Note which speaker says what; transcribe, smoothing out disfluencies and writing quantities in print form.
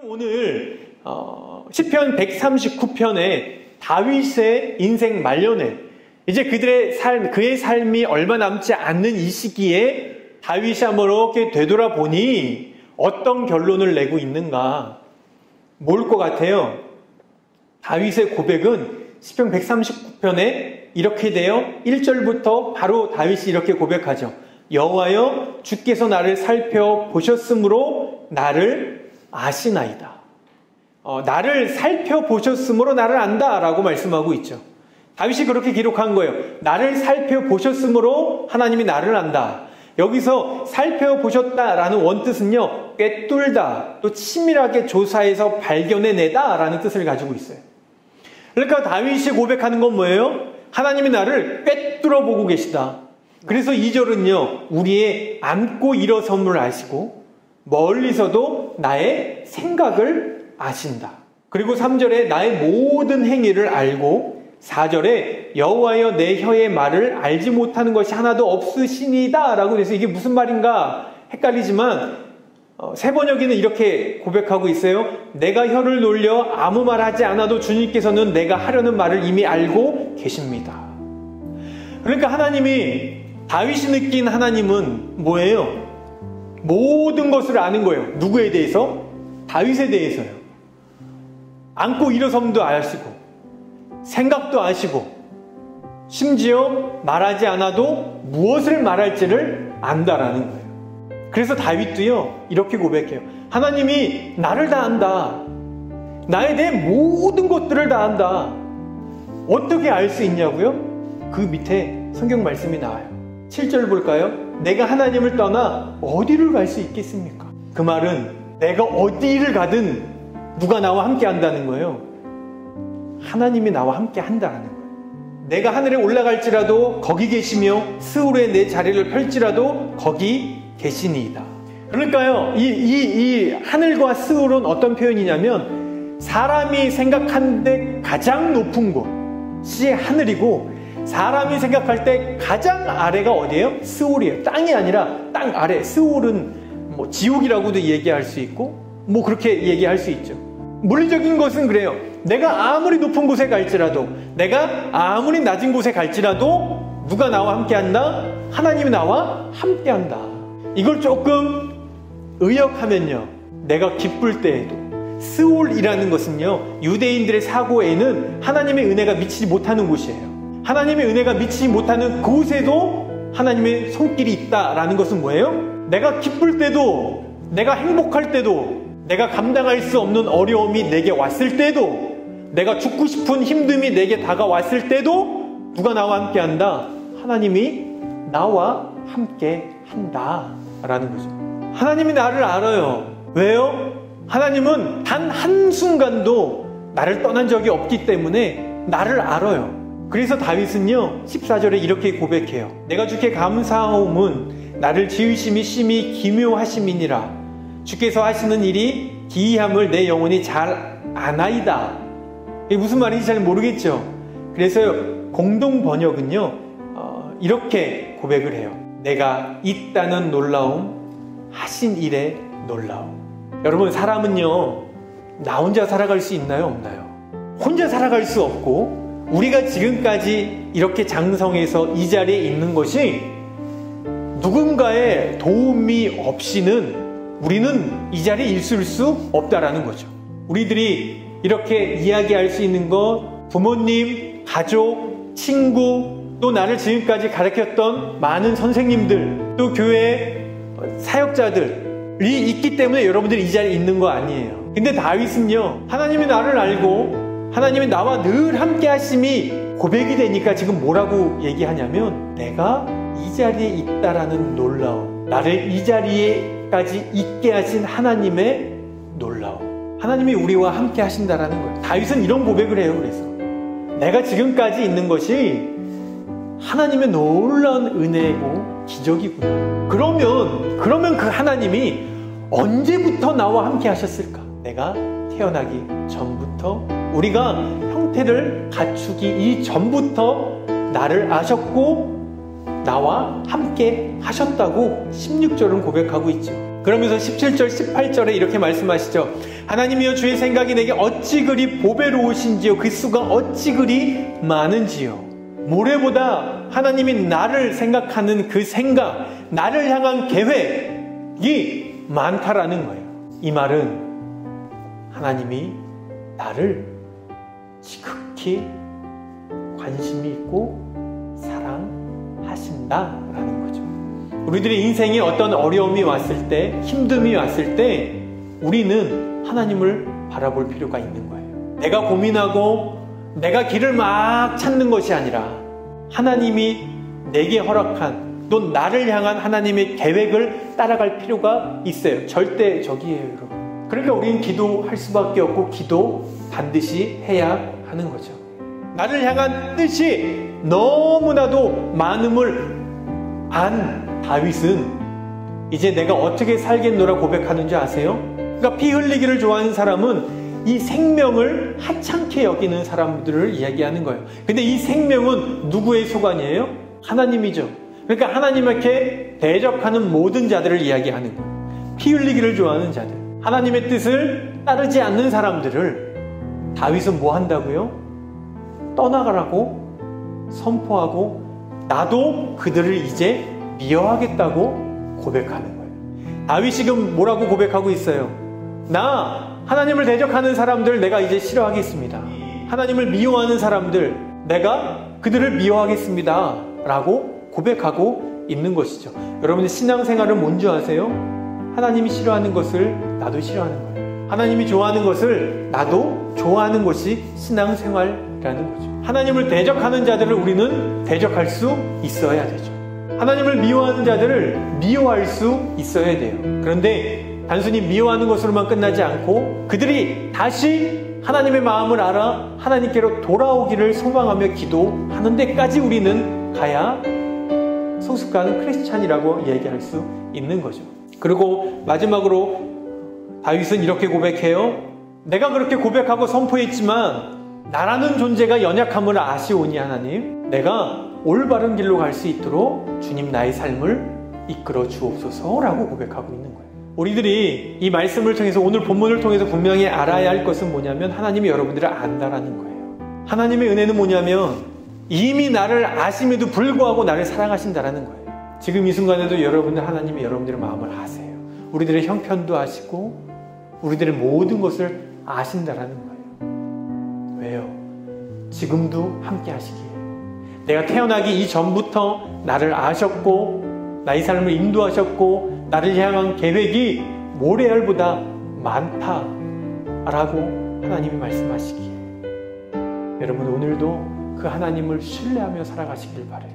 Speaker 1: 오늘 시편 139편에 다윗의 인생 말년에 이제 그의 삶이 얼마 남지 않는 이 시기에 다윗이 한번 이렇게 되돌아보니 어떤 결론을 내고 있는가? 뭘 것 같아요? 다윗의 고백은 시편 139편에 이렇게 돼요. 1절부터 바로 다윗이 이렇게 고백하죠. 여호와여, 주께서 나를 살펴보셨으므로 나를 아시나이다. 나를 살펴보셨으므로 나를 안다 라고 말씀하고 있죠. 다윗이 그렇게 기록한 거예요. 나를 살펴보셨으므로 하나님이 나를 안다. 여기서 살펴보셨다라는 원뜻은요, 꿰뚫다, 또 치밀하게 조사해서 발견해내다 라는 뜻을 가지고 있어요. 그러니까 다윗이 고백하는 건 뭐예요? 하나님이 나를 꿰뚫어 보고 계시다. 그래서 2절은요, 우리의 앉고 일어섬을 아시고 멀리서도 나의 생각을 아신다. 그리고 3절에 나의 모든 행위를 알고 4절에 여호와여 내 혀의 말을 알지 못하는 것이 하나도 없으시니다 라고 해서 이게 무슨 말인가 헷갈리지만 세번역에는 이렇게 고백하고 있어요. 내가 혀를 놀려 아무 말 하지 않아도 주님께서는 내가 하려는 말을 이미 알고 계십니다. 그러니까 하나님이, 다윗이 느낀 하나님은 뭐예요? 모든 것을 아는 거예요. 누구에 대해서? 다윗에 대해서요. 앉고 일어섬도 아시고 생각도 아시고 심지어 말하지 않아도 무엇을 말할지를 안다라는 거예요. 그래서 다윗도요 이렇게 고백해요. 하나님이 나를 다 안다. 나에 대해 모든 것들을 다 안다. 어떻게 알 수 있냐고요? 그 밑에 성경 말씀이 나와요. 7절 볼까요? 내가 하나님을 떠나 어디를 갈 수 있겠습니까? 그 말은 내가 어디를 가든 누가 나와 함께 한다는 거예요. 하나님이 나와 함께 한다는 거예요. 내가 하늘에 올라갈지라도 거기 계시며 스울에 내 자리를 펼지라도 거기 계시니이다. 그러니까요, 이 하늘과 스울은 어떤 표현이냐면 사람이 생각하는데 가장 높은 곳이 하늘이고 사람이 생각할 때 가장 아래가 어디예요? 스울이에요. 땅이 아니라 땅 아래. 스울은 뭐 지옥이라고도 얘기할 수 있고 뭐 그렇게 얘기할 수 있죠. 물리적인 것은 그래요. 내가 아무리 높은 곳에 갈지라도, 내가 아무리 낮은 곳에 갈지라도 누가 나와 함께 한다? 하나님이 나와 함께 한다. 이걸 조금 의역하면요, 내가 기쁠 때에도, 스울이라는 것은요, 유대인들의 사고에는 하나님의 은혜가 미치지 못하는 곳이에요. 하나님의 은혜가 미치지 못하는 곳에도 하나님의 손길이 있다라는 것은 뭐예요? 내가 기쁠 때도, 내가 행복할 때도, 내가 감당할 수 없는 어려움이 내게 왔을 때도, 내가 죽고 싶은 힘듦이 내게 다가왔을 때도 누가 나와 함께 한다? 하나님이 나와 함께 한다 라는 거죠. 하나님이 나를 알아요. 왜요? 하나님은 단 한순간도 나를 떠난 적이 없기 때문에 나를 알아요. 그래서 다윗은요 14절에 이렇게 고백해요. 내가 주께 감사하옴은 나를 지으심이 심히 기묘하심이니라. 주께서 하시는 일이 기이함을 내 영혼이 잘 아나이다. 이게 무슨 말인지 잘 모르겠죠. 그래서 공동 번역은요 이렇게 고백을 해요. 내가 있다는 놀라움, 하신 일에 놀라움. 여러분, 사람은요 나 혼자 살아갈 수 있나요? 없나요? 혼자 살아갈 수 없고, 우리가 지금까지 이렇게 장성해서 이 자리에 있는 것이 누군가의 도움이 없이는 우리는 이 자리에 있을 수 없다라는 거죠. 우리들이 이렇게 이야기할 수 있는 것, 부모님, 가족, 친구, 또 나를 지금까지 가르쳤던 많은 선생님들, 또 교회 사역자들이 있기 때문에 여러분들이 이 자리에 있는 거 아니에요. 근데 다윗은요, 하나님이 나를 알고 하나님이 나와 늘 함께 하심이 고백이 되니까 지금 뭐라고 얘기하냐면, 내가 이 자리에 있다라는 놀라움, 나를 이 자리에까지 있게 하신 하나님의 놀라움, 하나님이 우리와 함께 하신다라는 거예요. 다윗은 이런 고백을 해요. 그래서 내가 지금까지 있는 것이 하나님의 놀라운 은혜고 기적이구나. 그러면 그 하나님이 언제부터 나와 함께 하셨을까? 내가 태어나기 전부터, 우리가 형태를 갖추기 이전부터 나를 아셨고 나와 함께 하셨다고 16절은 고백하고 있죠. 그러면서 17절, 18절에 이렇게 말씀하시죠. 하나님이여 주의 생각이 내게 어찌 그리 보배로우신지요. 그 수가 어찌 그리 많은지요. 모래보다 하나님이 나를 생각하는 그 생각, 나를 향한 계획이 많다라는 거예요. 이 말은 하나님이 나를 지극히 관심이 있고 사랑하신다라는 거죠. 우리들의 인생에 어떤 어려움이 왔을 때, 힘듦이 왔을 때 우리는 하나님을 바라볼 필요가 있는 거예요. 내가 고민하고 내가 길을 막 찾는 것이 아니라 하나님이 내게 허락한 또 나를 향한 하나님의 계획을 따라갈 필요가 있어요. 절대적이에요, 여러분. 그러니까 우리는 기도할 수밖에 없고 기도 반드시 해야 하는 거죠. 나를 향한 뜻이 너무나도 많음을 안 다윗은 이제 내가 어떻게 살겠노라 고백하는 줄 아세요? 그러니까 피 흘리기를 좋아하는 사람은 이 생명을 하찮게 여기는 사람들을 이야기하는 거예요. 근데 이 생명은 누구의 소관이에요? 하나님이죠. 그러니까 하나님께 대적하는 모든 자들을 이야기하는 거예요. 피 흘리기를 좋아하는 자들, 하나님의 뜻을 따르지 않는 사람들을 다윗은 뭐 한다고요? 떠나가라고 선포하고 나도 그들을 이제 미워하겠다고 고백하는 거예요. 다윗이 지금 뭐라고 고백하고 있어요? 나 하나님을 대적하는 사람들 내가 이제 싫어하겠습니다. 하나님을 미워하는 사람들 내가 그들을 미워하겠습니다 라고 고백하고 있는 것이죠. 여러분의 신앙생활은 뭔지 아세요? 하나님이 싫어하는 것을 나도 싫어하는 거예요. 하나님이 좋아하는 것을 나도 좋아하는 것이 신앙생활이라는 거죠. 하나님을 대적하는 자들을 우리는 대적할 수 있어야 되죠. 하나님을 미워하는 자들을 미워할 수 있어야 돼요. 그런데 단순히 미워하는 것으로만 끝나지 않고 그들이 다시 하나님의 마음을 알아 하나님께로 돌아오기를 소망하며 기도하는 데까지 우리는 가야 성숙한 크리스찬이라고 얘기할 수 있는 거죠. 그리고 마지막으로 다윗은 이렇게 고백해요. 내가 그렇게 고백하고 선포했지만 나라는 존재가 연약함을 아시오니 하나님, 내가 올바른 길로 갈 수 있도록 주님 나의 삶을 이끌어 주옵소서라고 고백하고 있는 거예요. 우리들이 이 말씀을 통해서 오늘 본문을 통해서 분명히 알아야 할 것은 뭐냐면 하나님이 여러분들을 안다라는 거예요. 하나님의 은혜는 뭐냐면 이미 나를 아심에도 불구하고 나를 사랑하신다라는 거예요. 지금 이 순간에도 여러분들 하나님이 여러분들의 마음을 아세요. 우리들의 형편도 아시고 우리들의 모든 것을 아신다라는 거예요. 왜요? 지금도 함께 하시기에 내가 태어나기 이전부터 나를 아셨고 나의 삶을 인도하셨고 나를 향한 계획이 모래알보다 많다라고 하나님이 말씀하시기에 여러분 오늘도 그 하나님을 신뢰하며 살아가시길 바라요.